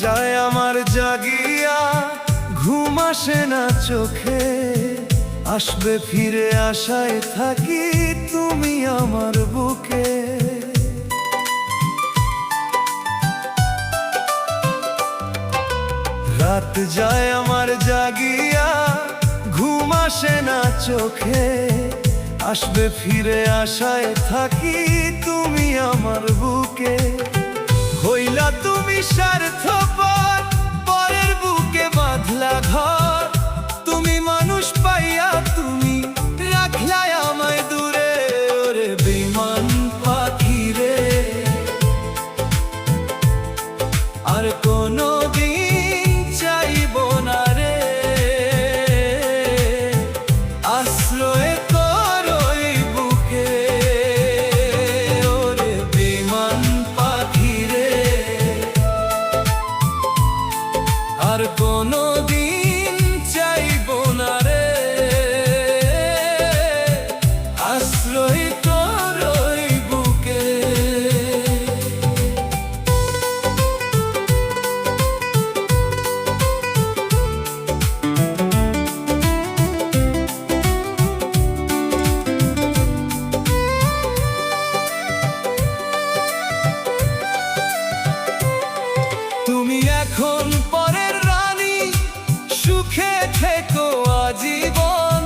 যায় আমার জাগিয়া, ঘুম আসে না চোখে, আসবে ফিরে আশায় থাকি তুমি আমার বুকে। রাত যায় আমার জাগিয়া, ঘুম আসে না চোখে, আসবে ফিরে আশায় থাকি তুমি আমার বুকে। হইলা তুমি স্বার্থপর, পরের বুকে বাঁধলা ঘর, তুমি মানুষ পাইয়া তুমি রাখলা আমায় দূরে। ওরে বেঈমান পাখি রে, আর কোনো দিন চাইব না রে আশ্রয় তোর ওই বুকে। ওরে বেঈমান পাখি রে, আর কোনো দিন চাইব না রে আশ্রয় তোর ওই বুকে। তুমি এখন পরের রানী, সুখে থেকো আজীবন,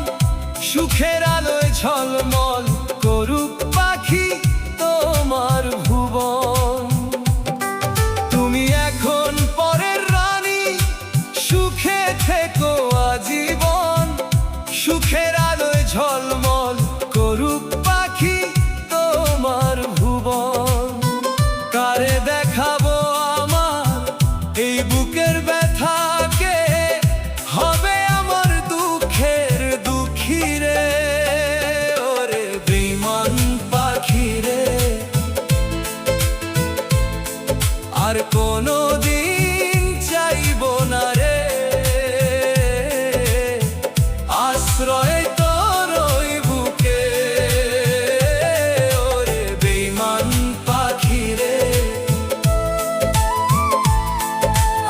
সুখের আলোয় ঝলমল করুক পাখি তোমার ভুবন। তুমি এখন পরের রানী, সুখে থেকো আজীবন, সুখের আলোয় ঝলমল করুক পাখি তোমার ভুবন। কারে দেখাবো আমার এই বুকের ব্যথাকে, হবে আমার দুঃখের দুঃখী রে। ওরে বেঈমান পাখি রে, আর কোনো দিন চাইব না রে আশ্রয় তোর ওই বুকে। ওরে বেঈমান পাখি রে,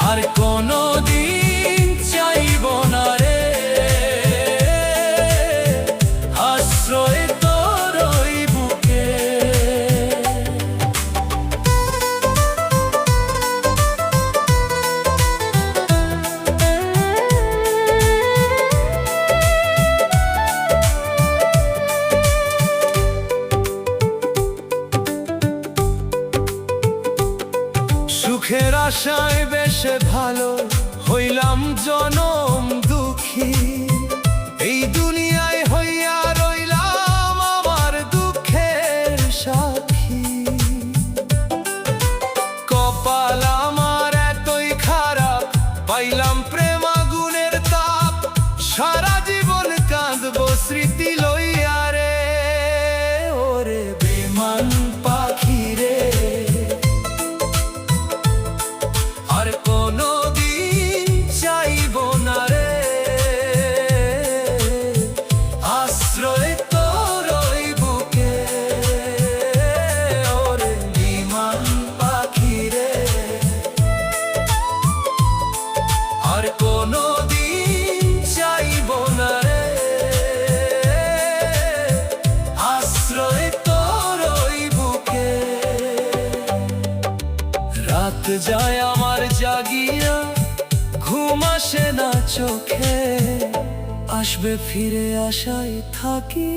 আর কোনো দিন চাইব না রে আশ্রয় তোর ওই বুকে। সুখের আশায় বেশে ভালো হইলাম জনম দুঃখী, এই দুনিয়ায় হইয়া রইলাম আমার দুঃখের সাক্ষী। কপাল আমার এতই খারাপ, পাইলাম প্রেম আগুনের তাপ, সারা জীবন কাঁদবো স্মৃতি লইয়া রে। ওরে বেঈমান পাখি রে, আর কোনো দিন চাইব না রে আশ্রয় তোর ওই বুকে। ওরে বেঈমান পাখি রে, আর কোনো দিন চাইব না রে আশ্রয় তোর ওই বুকে। রাত যায় আমার জাগিয়া, ঘুম আসে না চোখে, আসবে ফিরে আশায় থাকি।